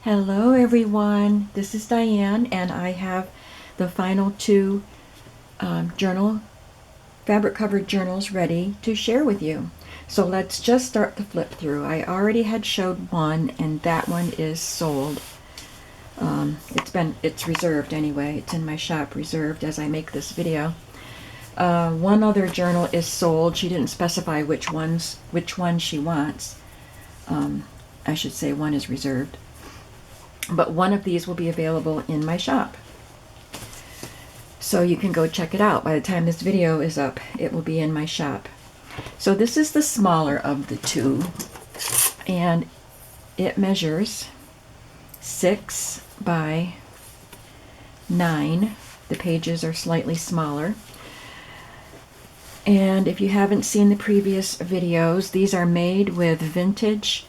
Hello everyone, this is Diane and I have the final two fabric covered journals ready to share with you. So let's just start the flip through. I already had showed one and that one is sold. It's reserved anyway. It's in my shop reserved as I make this video. One other journal is sold. She didn't specify which one she wants. I should say one is reserved. But one of these will be available in my shop. So you can go check it out. By the time this video is up, it will be in my shop. So this is the smaller of the two, and it measures 6 by 9. The pages are slightly smaller. And if you haven't seen the previous videos, these are made with vintage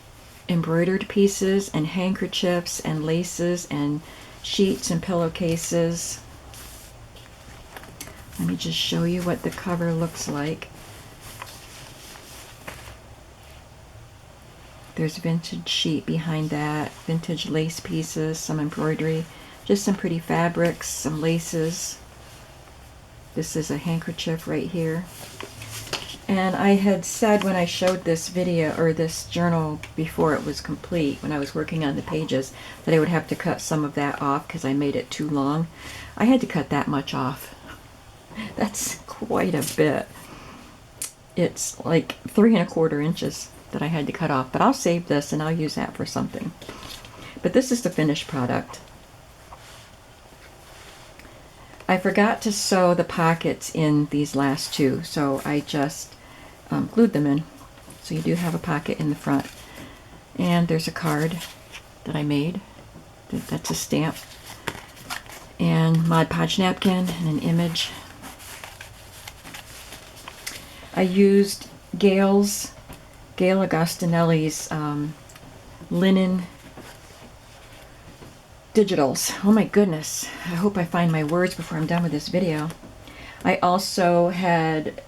embroidered pieces and handkerchiefs and laces and sheets and pillowcases. Let me just show you what the cover looks like. There's vintage sheet behind that, vintage lace pieces, some embroidery, just some pretty fabrics, some laces. This is a handkerchief right here. And I had said when I showed this video or this journal before it was complete, when I was working on the pages, that I would have to cut some of that off because I made it too long. I had to cut that much off. That's quite a bit. It's like 3¼ inches that I had to cut off, but I'll save this and I'll use that for something. But this is the finished product. I forgot to sew the pockets in these last two, so I just glued them in. So you do have a pocket in the front. And there's a card that I made. That's a stamp. And Mod Podge napkin and an image. I used Gail Agostinelli's linen digitals. Oh my goodness. I hope I find my words before I'm done with this video. I also had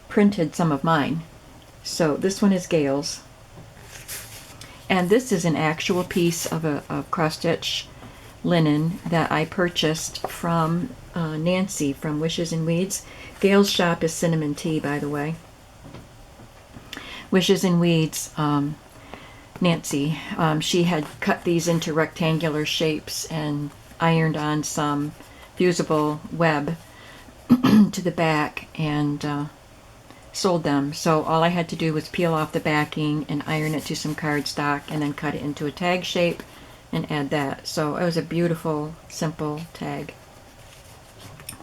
printed some of mine. So this one is Gail's. And this is an actual piece of a cross-stitch linen that I purchased from Nancy from Wishes and Weeds. Gail's shop is Cinnamon Tea, by the way. Wishes and Weeds, Nancy, she had cut these into rectangular shapes and ironed on some fusible web to the back and sold them. So all I had to do was peel off the backing and iron it to some cardstock and then cut it into a tag shape and add that. So it was a beautiful, simple tag.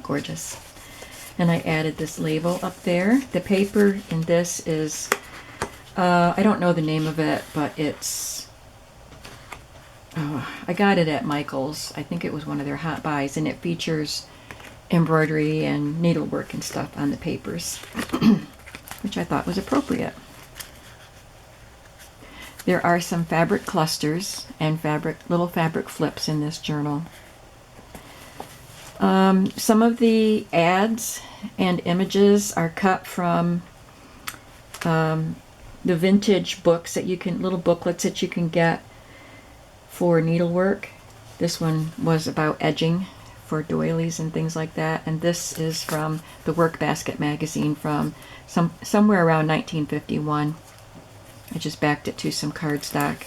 Gorgeous. And I added this label up there. The paper in this is, I don't know the name of it, but it's, I got it at Michael's. I think it was one of their hot buys, and it features embroidery and needlework and stuff on the papers, which I thought was appropriate. There are some fabric clusters and little fabric flips in this journal. Some of the ads and images are cut from the vintage books that you can, little booklets that you can get for needlework. This one was about edging for doilies and things like that, and this is from the Work Basket magazine from somewhere around 1951. I just backed it to some cardstock.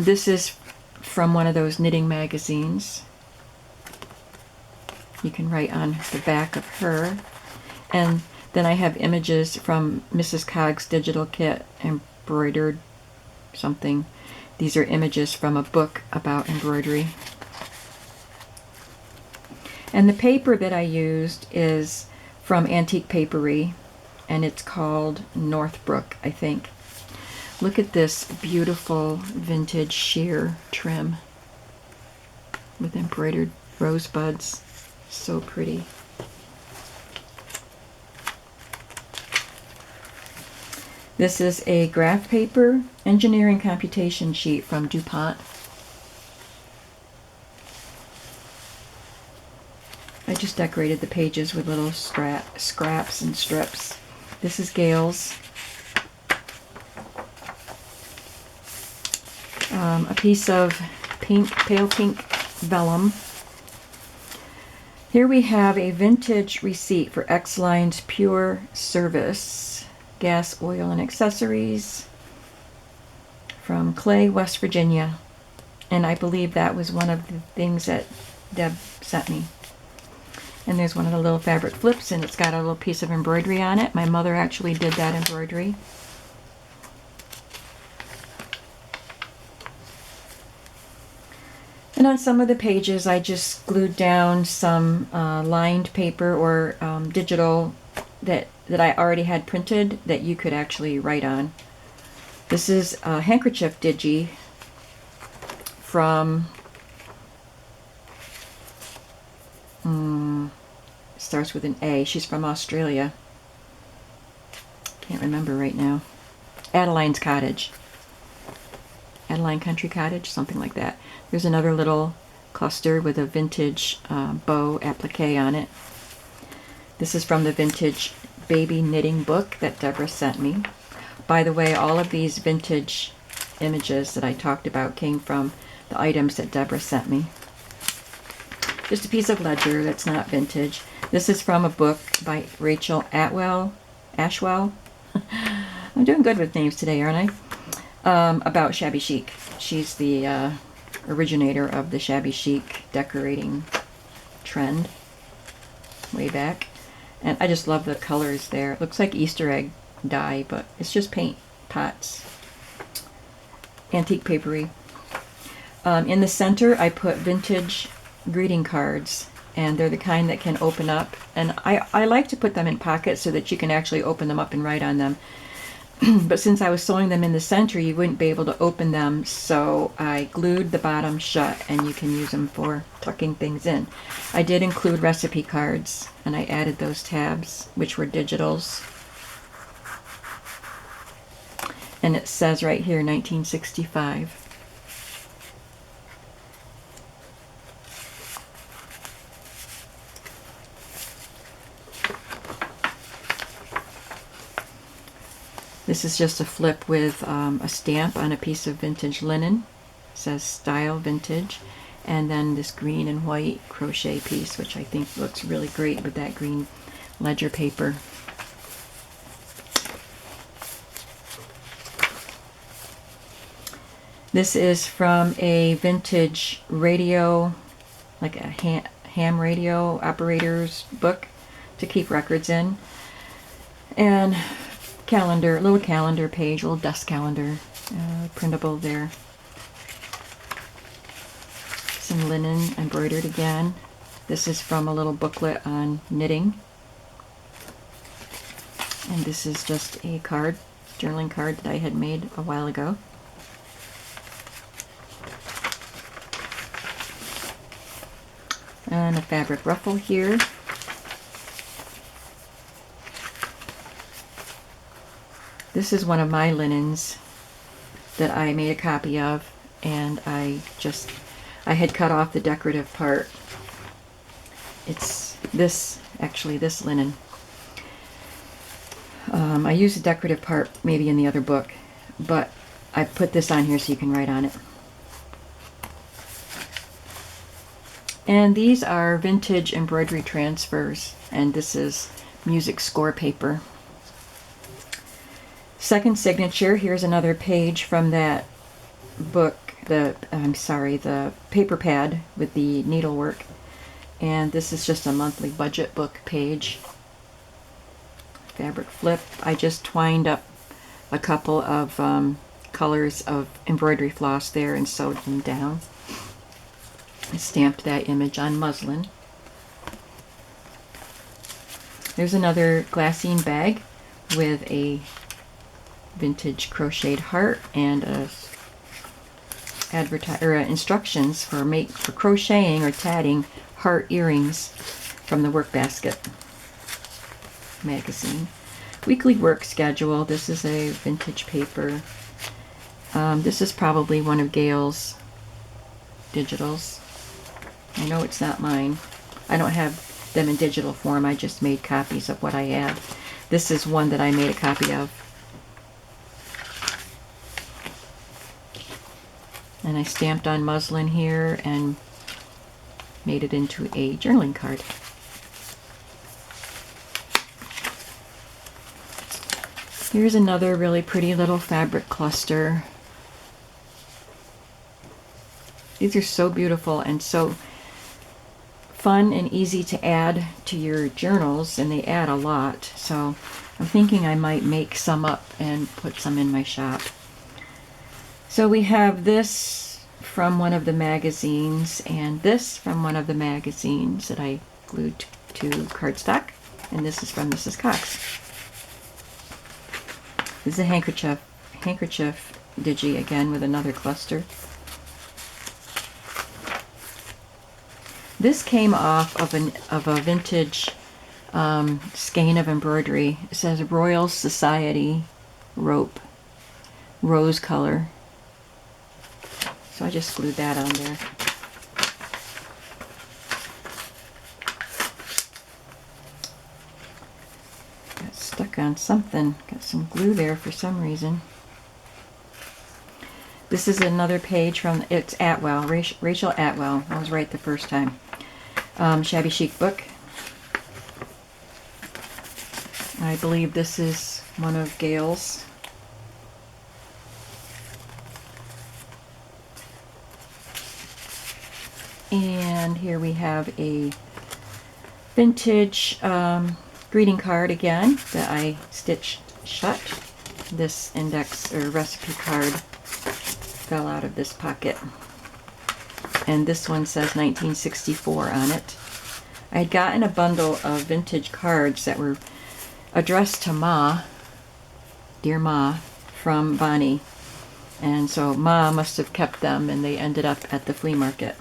This is from one of those knitting magazines. You can write on the back of her. And then I have images from Mrs. Cog's digital kit, embroidered something. These are images from a book about embroidery. And the paper that I used is from Antique Papery, and it's called Northbrook, I think. Look at this beautiful vintage sheer trim with embroidered rosebuds. So pretty. This is a graph paper engineering computation sheet from DuPont. I just decorated the pages with little scraps and strips. This is Gail's. A piece of pale pink vellum. Here we have a vintage receipt for X-Line's Pure Service gas, oil, and accessories from Clay, West Virginia. And I believe that was one of the things that Deb sent me. And there's one of the little fabric flips, and it's got a little piece of embroidery on it. My mother actually did that embroidery. And on some of the pages, I just glued down some lined paper or digital that I already had printed that you could actually write on. This is a handkerchief digi from, starts with an A. She's from Australia. Can't remember right now. Adeline's Cottage. Adeline Country Cottage, something like that. There's another little cluster with a vintage bow applique on it. This is from the vintage baby knitting book that Deborah sent me. By the way, all of these vintage images that I talked about came from the items that Deborah sent me. Just a piece of ledger that's not vintage. This is from a book by Rachel Ashwell. I'm doing good with names today, aren't I? About shabby chic. She's the originator of the shabby chic decorating trend way back. And I just love the colors there. It looks like Easter egg dye, but it's just paint pots. Antique papery. In the center, I put vintage greeting cards, and they're the kind that can open up. And I like to put them in pockets so that you can actually open them up and write on them. But since I was sewing them in the center, you wouldn't be able to open them, so I glued the bottom shut, and you can use them for tucking things in. I did include recipe cards, and I added those tabs, which were digitals. And it says right here, 1965. This is just a flip with a stamp on a piece of vintage linen. It says Style Vintage. And then this green and white crochet piece, which I think looks really great with that green ledger paper. This is from a vintage radio, like a ham radio operator's book to keep records in. And calendar, little calendar page, little dust calendar, printable there. Some linen embroidered again. This is from a little booklet on knitting. And this is just a card, journaling card that I had made a while ago. And a fabric ruffle here. This is one of my linens that I made a copy of, and I had cut off the decorative part. It's this linen. I used the decorative part maybe in the other book, but I put this on here so you can write on it. And these are vintage embroidery transfers, and this is music score paper. Second signature, here's another page from that book, the paper pad with the needlework. And this is just a monthly budget book page. Fabric flip. I just twined up a couple of colors of embroidery floss there and sewed them down. I stamped that image on muslin. There's another glassine bag with a vintage crocheted heart and instructions for crocheting or tatting heart earrings from the Work Basket magazine. Weekly work schedule. This is a vintage paper. This is probably one of Gail's digitals. I know it's not mine. I don't have them in digital form. I just made copies of what I had. This is one that I made a copy of. And I stamped on muslin here and made it into a journaling card. Here's another really pretty little fabric cluster. These are so beautiful and so fun and easy to add to your journals, and they add a lot. So I'm thinking I might make some up and put some in my shop. So we have this from one of the magazines and this from one of the magazines that I glued to cardstock, and this is from Mrs. Cox. This is a handkerchief digi again with another cluster. This came off of a vintage skein of embroidery. It says Royal Society rope, rose color. So I just glued that on there. Got stuck on something. Got some glue there for some reason. This is another page from, it's Atwell, Rachel Atwell. I was right the first time. Shabby Chic book. I believe this is one of Gail's. And here we have a vintage greeting card again that I stitched shut. This index or recipe card fell out of this pocket. And this one says 1964 on it. I had gotten a bundle of vintage cards that were addressed to Ma, dear Ma, from Bonnie. And so Ma must have kept them, and they ended up at the flea market.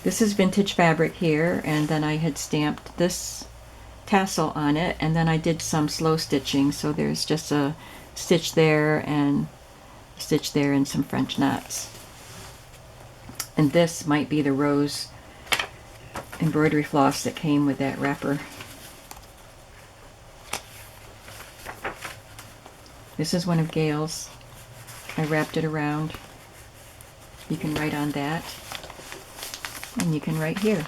This is vintage fabric here, and then I had stamped this tassel on it, and then I did some slow stitching, so there's just a stitch there and a stitch there and some French knots. And this might be the rose embroidery floss that came with that wrapper. This is one of Gail's. I wrapped it around. You can write on that. And you can write here.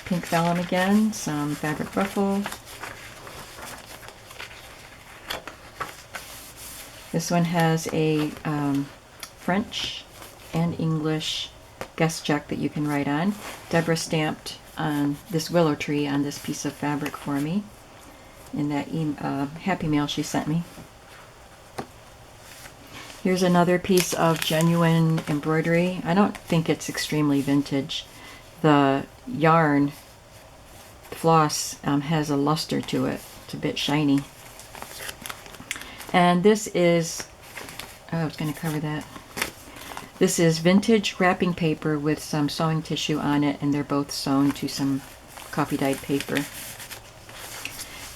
Pink vellum again, some fabric ruffle. This one has a French and English guest check that you can write on. Deborah stamped on this willow tree on this piece of fabric for me in that Happy Mail she sent me. Here's another piece of genuine embroidery. I don't think it's extremely vintage. The yarn floss has a luster to it. It's a bit shiny. And this is, oh, I was going to cover that. This is vintage wrapping paper with some sewing tissue on it, and they're both sewn to some coffee dyed paper.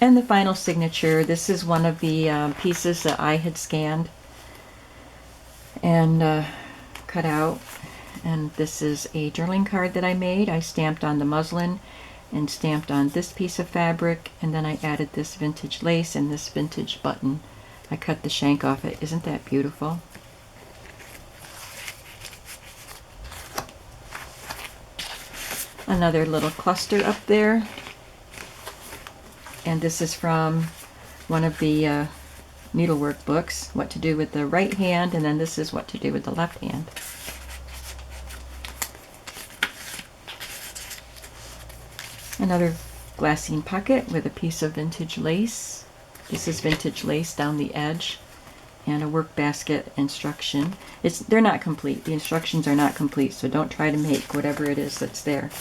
And the final signature, this is one of the pieces that I had scanned and cut out. And this is a journaling card that I made. I stamped on the muslin and stamped on this piece of fabric, and then I added this vintage lace and this vintage button. I cut the shank off it. Isn't that beautiful? Another little cluster up there. And this is from one of the needlework books, what to do with the right hand, and then this is what to do with the left hand. Another glassine pocket with a piece of vintage lace. This is vintage lace down the edge, and a work basket instruction. They're not complete. The instructions are not complete, so don't try to make whatever it is that's there.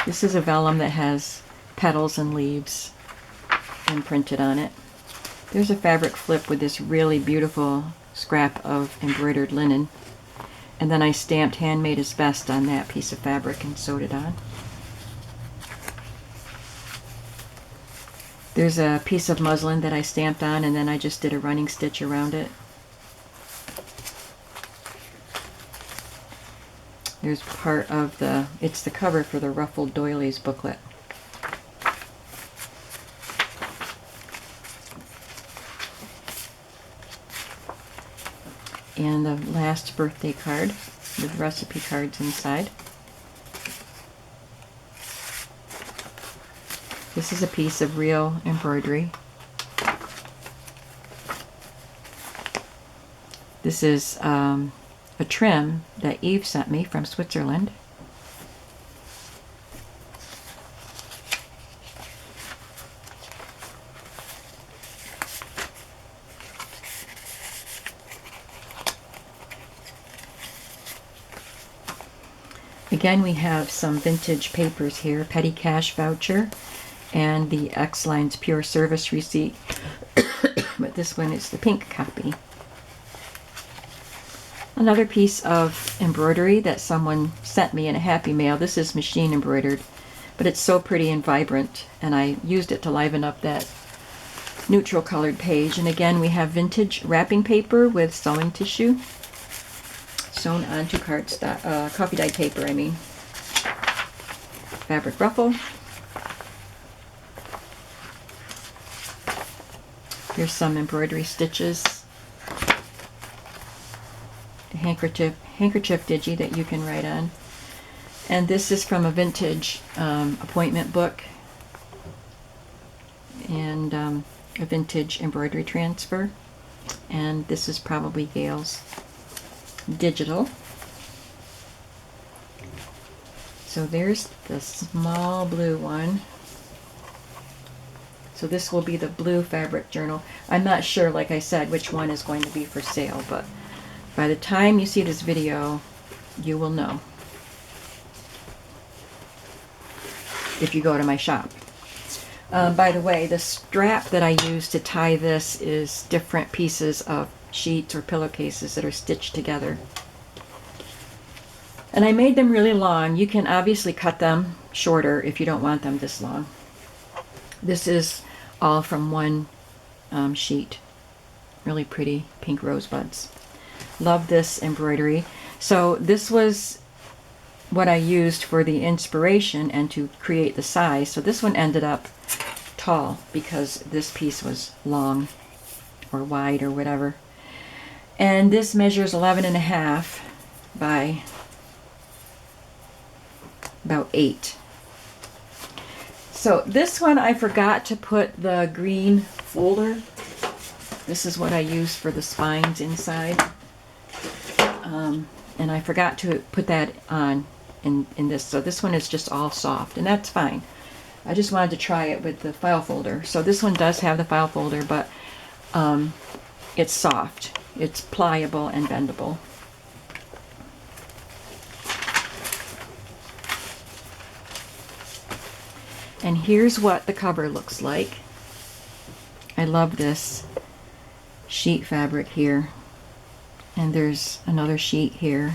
This is a vellum that has petals and leaves imprinted on it. There's a fabric flip with this really beautiful scrap of embroidered linen. And then I stamped Handmade is Best on that piece of fabric and sewed it on. There's a piece of muslin that I stamped on, and then I just did a running stitch around it. There's part of it's the cover for the Ruffled Doilies booklet. and the last birthday card with recipe cards inside. This is a piece of real embroidery. This is a trim that Eve sent me from Switzerland. Again, we have some vintage papers here, petty cash voucher, and the X-Lines Pure Service receipt. But this one is the pink copy. Another piece of embroidery that someone sent me in a Happy Mail. This is machine embroidered, but it's so pretty and vibrant, and I used it to liven up that neutral colored page. And again, we have vintage wrapping paper with sewing tissue sewn onto cardstock, coffee dyed paper, I mean. Fabric ruffle. Here's some embroidery stitches. The handkerchief digi that you can write on. And this is from a vintage appointment book and a vintage embroidery transfer. And this is probably Gail's digital. So there's the small blue one. So this will be the blue fabric journal. I'm not sure, like I said, which one is going to be for sale, but by the time you see this video, you will know if you go to my shop. By the way, the strap that I use to tie this is different pieces of sheets or pillowcases that are stitched together. And I made them really long. You can obviously cut them shorter if you don't want them this long. This is all from one sheet. Really pretty pink rosebuds. Love this embroidery. So this was what I used for the inspiration and to create the size. So this one ended up tall because this piece was long or wide or whatever. And this measures 11.5 by about 8. So this one I forgot to put the green folder. This is what I used for the spines inside. And I forgot to put that on in this. So this one is just all soft, and that's fine. I just wanted to try it with the file folder. So this one does have the file folder, but it's soft. It's pliable and bendable. And here's what the cover looks like. I love this sheet fabric here. And there's another sheet here.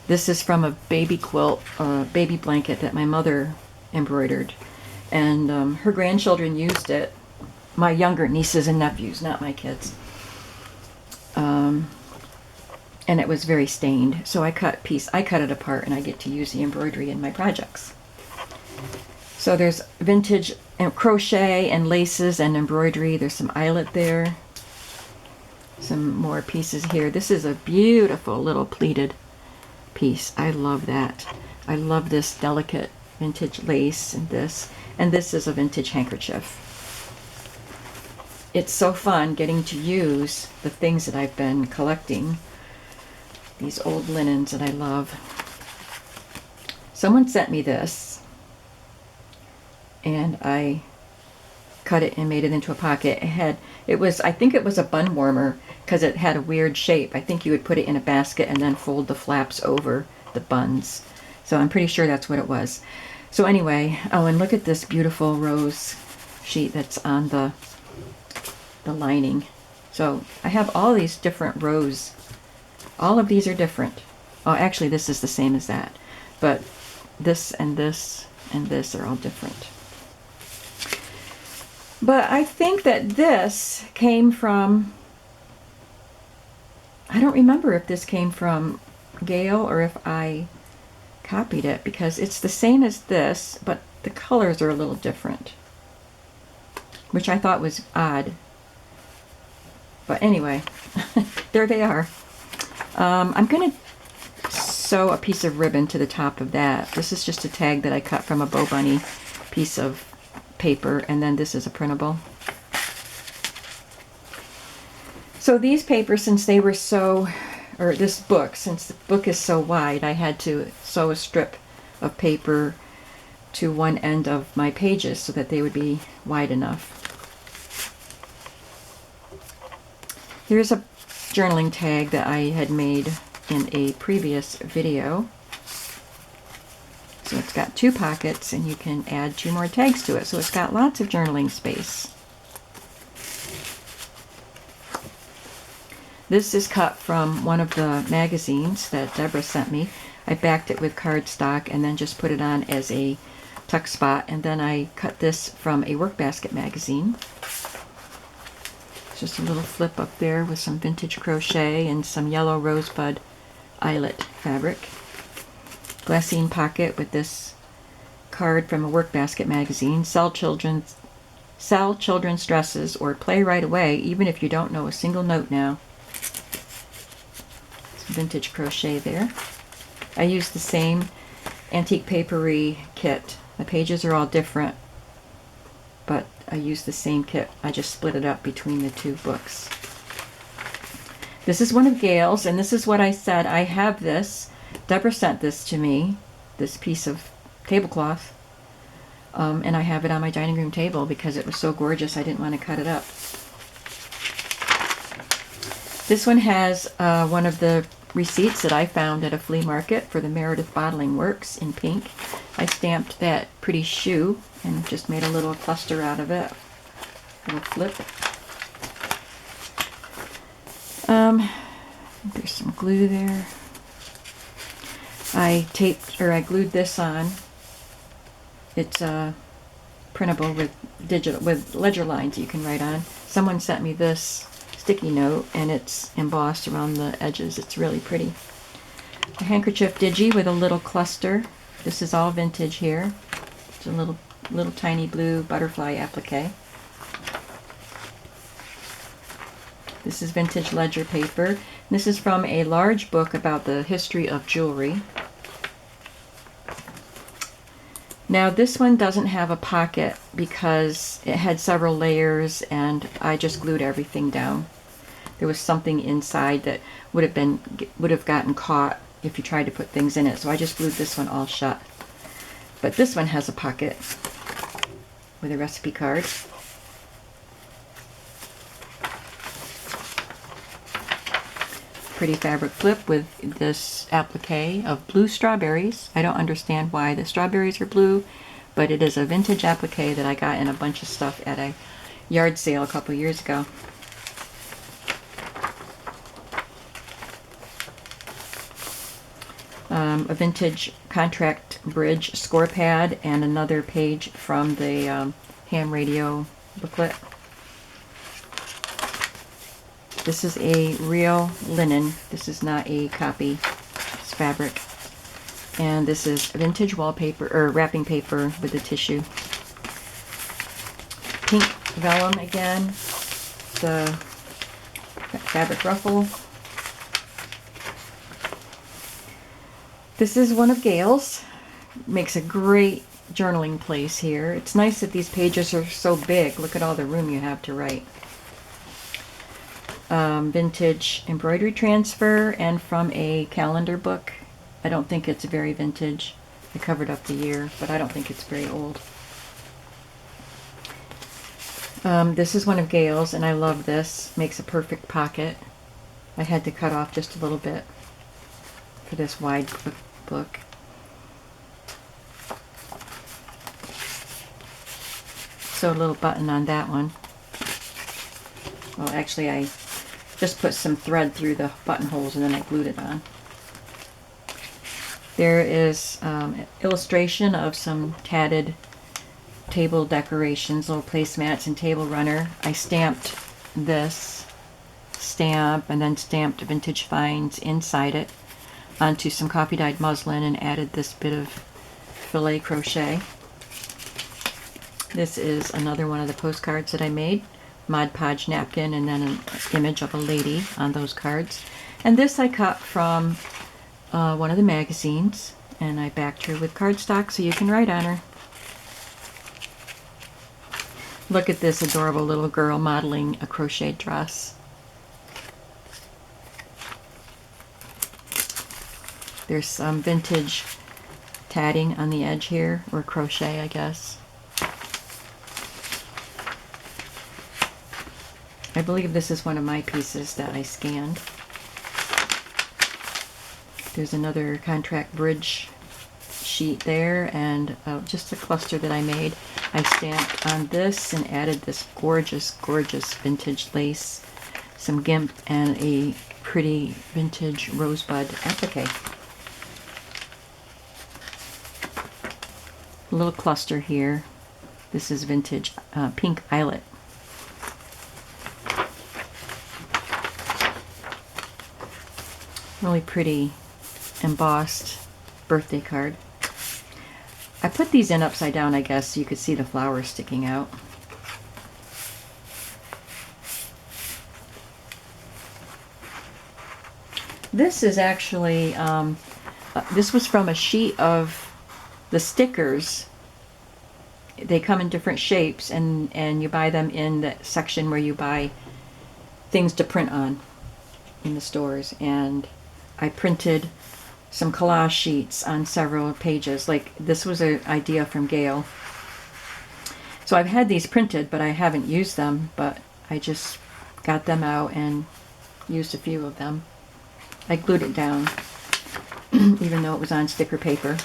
This is from a baby quilt, baby blanket that my mother embroidered. And her grandchildren used it. My younger nieces and nephews, not my kids. And it was very stained. So I cut it apart and I get to use the embroidery in my projects. So there's vintage crochet and laces and embroidery. There's some eyelet there. Some more pieces here. This is a beautiful little pleated piece. I love that. I love this delicate vintage lace and this. And this is a vintage handkerchief. It's so fun getting to use the things that I've been collecting. These old linens that I love. Someone sent me this. And I cut it and made it into a pocket. I think it was a bun warmer because it had a weird shape. I think you would put it in a basket and then fold the flaps over the buns. So I'm pretty sure that's what it was. So anyway, oh, and look at this beautiful rose sheet that's on the lining. So I have all these different rows. All of these are different. Oh, actually this is the same as that. But this and this and this are all different. But I think that this came from, I don't remember if this came from Gail or if I copied it, because it's the same as this, but the colors are a little different, which I thought was odd. But anyway, there they are. I'm going to sew a piece of ribbon to the top of that. This is just a tag that I cut from a Bo Bunny piece of paper, and then this is a printable. So these papers, since they were so, or this book, since the book is so wide, I had to sew a strip of paper to one end of my pages so that they would be wide enough. Here's a journaling tag that I had made in a previous video. So it's got 2 pockets, and you can add 2 more tags to it. So it's got lots of journaling space. This is cut from one of the magazines that Deborah sent me. I backed it with cardstock and then just put it on as a tuck spot, and then I cut this from a Workbasket magazine. It's just a little flip up there with some vintage crochet and some yellow rosebud eyelet fabric. Glassine pocket with this card from a Workbasket magazine. Sell children's dresses or play right away, even if you don't know a single note now. Some vintage crochet there. I used the same Antique Papery kit. The pages are all different, but I used the same kit. I just split it up between the 2 books. This is one of Gail's, and this is what I said. I have this. Deborah sent this to me, this piece of tablecloth, and I have it on my dining room table because it was so gorgeous I didn't want to cut it up. This one has one of the receipts that I found at a flea market for the Meredith Bottling Works in pink. I stamped that pretty shoe and just made a little cluster out of it. Little flip. There's some glue there. I glued this on. It's printable with ledger lines you can write on. Someone sent me this sticky note, and it's embossed around the edges. It's really pretty. A handkerchief digi with a little cluster. This is all vintage here. It's a little tiny blue butterfly applique. This is vintage ledger paper. This is from a large book about the history of jewelry. Now this one doesn't have a pocket because it had several layers and I just glued everything down. There was something inside that would have gotten caught if you tried to put things in it, so I just glued this one all shut. But this one has a pocket with a recipe card. Pretty fabric flip with this applique of blue strawberries. I don't understand why the strawberries are blue, but it is a vintage applique that I got in a bunch of stuff at a yard sale a couple years ago. A vintage contract bridge score pad and another page from the ham radio booklet. This is a real linen. This is not a copy. It's fabric. And this is vintage wallpaper or wrapping paper with the tissue. Pink vellum again. The fabric ruffle. This is one of Gail's. Makes a great journaling place here. It's nice that these pages are so big. Look at all the room you have to write. Vintage embroidery transfer, and from a calendar book. I don't think it's very vintage. I covered up the year, but I don't think it's very old. This is one of Gail's, and I love this. Makes a perfect pocket. I had to cut off just a little bit for this wide book. So a little button on that one. Well, actually I just put some thread through the buttonholes and then I glued it on. There is illustration of some tatted table decorations, little placemats and table runner. I stamped this stamp and then stamped Vintage Finds inside it onto some coffee dyed muslin and added this bit of filet crochet. This is another one of the postcards that I made. Mod Podge napkin and then an image of a lady on those cards. And this I cut from one of the magazines, and I backed her with cardstock so you can write on her. Look at this adorable little girl modeling a crochet dress. There's some vintage tatting on the edge here, or crochet, I guess. I believe this is one of my pieces that I scanned. There's another contract bridge sheet there, and just a cluster that I made. I stamped on this and added this gorgeous, gorgeous vintage lace, some gimp, and a pretty vintage rosebud applique. A little cluster here. This is vintage pink eyelet. Really pretty embossed birthday card. I put these in upside down, I guess, so you could see the flowers sticking out. This is actually, this was from a sheet of the stickers. They come in different shapes, and you buy them in the section where you buy things to print on in the stores. And I printed some collage sheets on several pages. Like, this was an idea from Gail. So I've had these printed, but I haven't used them, but I just got them out and used a few of them. I glued it down, even though it was on sticker paper.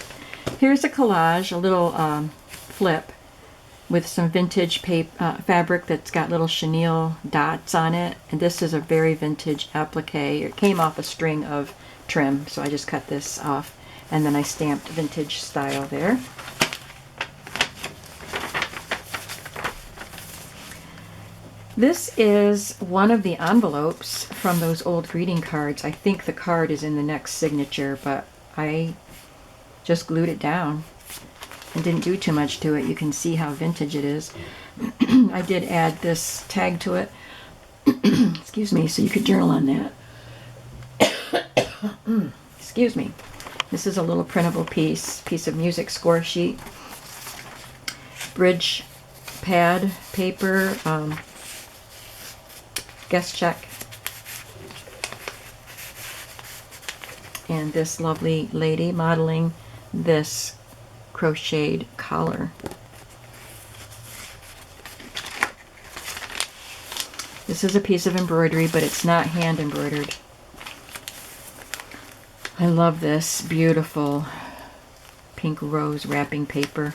Here's a collage, a little flip with some vintage fabric that's got little chenille dots on it. And this is a very vintage applique. It came off a string of trim, so I just cut this off, and then I stamped vintage style there. This is one of the envelopes from those old greeting cards. I think the card is in the next signature, but I just glued it down and didn't do too much to it. You can see how vintage it is. I did add this tag to it, excuse me, so you could journal on that. Excuse me. This is a little printable piece of music score sheet, bridge pad paper, guest check, and this lovely lady modeling this crocheted collar. This is a piece of embroidery, but it's not hand embroidered. I love this beautiful pink rose wrapping paper.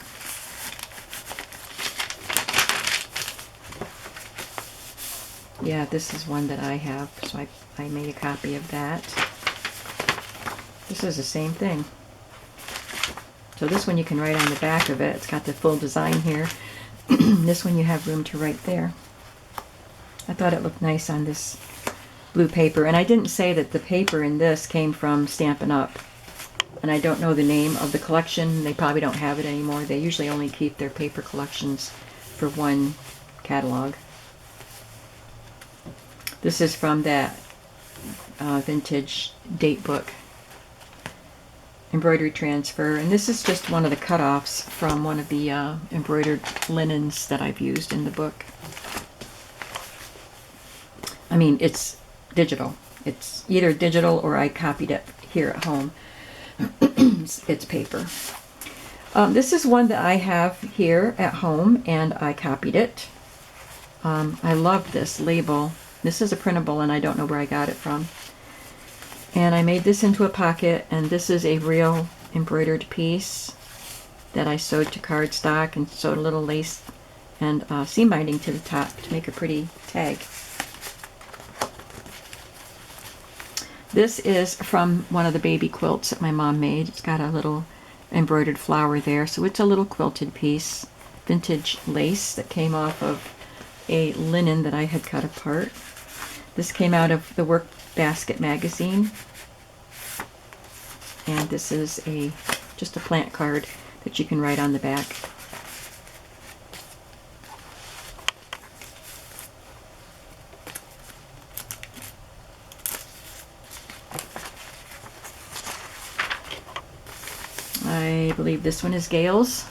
Yeah, this is one that I have, so I made a copy of that. This is the same thing. So this one you can write on the back of it. It's got the full design here. This one you have room to write there. I thought it looked nice on this blue paper. And I didn't say that the paper in this came from Stampin' Up. And I don't know the name of the collection. They probably don't have it anymore. They usually only keep their paper collections for one catalog. This is from that vintage date book, embroidery transfer, and this is just one of the cutoffs from one of the embroidered linens that I've used in the book. I mean, it's digital. It's either digital or I copied it here at home. It's paper. This is one that I have here at home, and I copied it. I love this label. This is a printable, and I don't know where I got it from. And I made this into a pocket, and this is a real embroidered piece that I sewed to cardstock and sewed a little lace and seam binding to the top to make a pretty tag. This is from one of the baby quilts that my mom made. It's got a little embroidered flower there, so it's a little quilted piece. Vintage lace that came off of a linen that I had cut apart. This came out of the Work Basket magazine. And this is just a plant card that you can write on the back. believe this one is Gale's.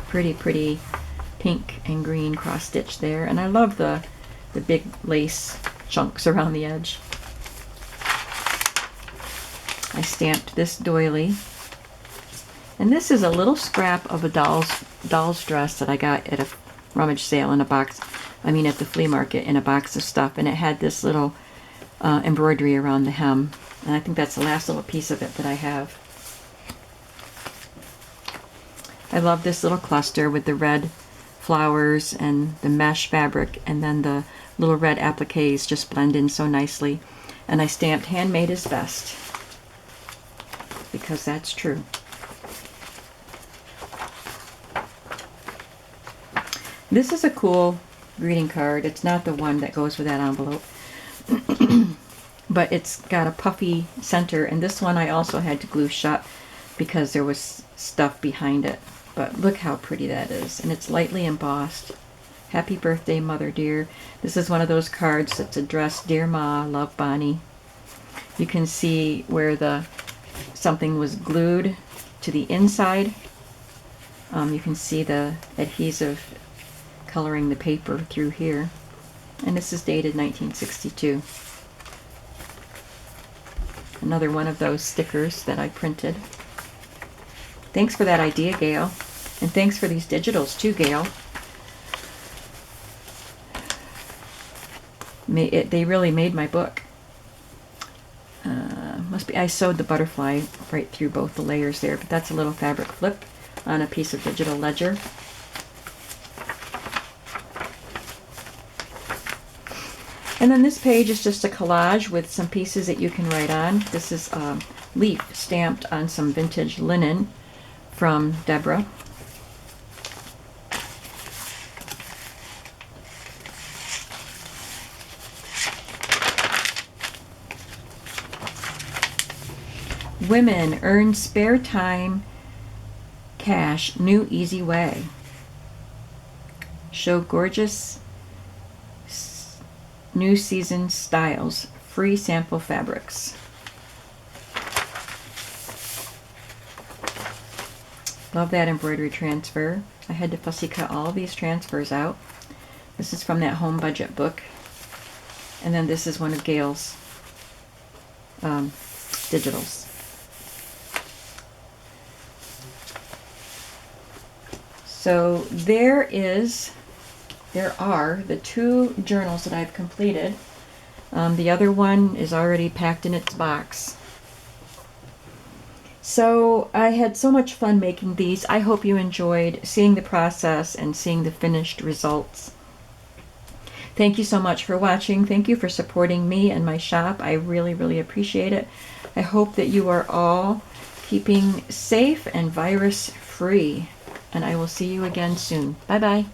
Pretty, pretty pink and green cross stitch there. And I love the big lace chunks around the edge. I stamped this doily. And this is a little scrap of a doll's dress that I got at a rummage sale in a box. I mean at the flea market in a box of stuff. And it had this little embroidery around the hem. And I think that's the last little piece of it that I have. I love this little cluster with the red flowers and the mesh fabric, and then the little red appliques just blend in so nicely. And I stamped handmade is best, because that's true. This is a cool greeting card. It's not the one that goes with that envelope, but it's got a puffy center, and this one I also had to glue shut because there was stuff behind it. But look how pretty that is, and it's lightly embossed. Happy birthday, Mother dear. This is one of those cards that's addressed, Dear Ma, love Bonnie. You can see where something was glued to the inside. You can see the adhesive coloring the paper through here. And this is dated 1962. Another one of those stickers that I printed. Thanks for that idea, Gail. And thanks for these digitals too, Gail. They really made my book. Must be I sewed the butterfly right through both the layers there, but that's a little fabric flip on a piece of digital ledger. And then this page is just a collage with some pieces that you can write on. This is a leaf stamped on some vintage linen from Deborah. Women earn spare time cash, new easy way. Show gorgeous new season styles, free sample fabrics. Love that embroidery transfer. I had to fussy cut all these transfers out. This is from that home budget book. And then this is one of Gail's digitals. So there are the two journals that I've completed. The other one is already packed in its box. So I had so much fun making these. I hope you enjoyed seeing the process and seeing the finished results. Thank you so much for watching. Thank you for supporting me and my shop. I really, really appreciate it. I hope that you are all keeping safe and virus free. And I will see you again soon. Bye-bye.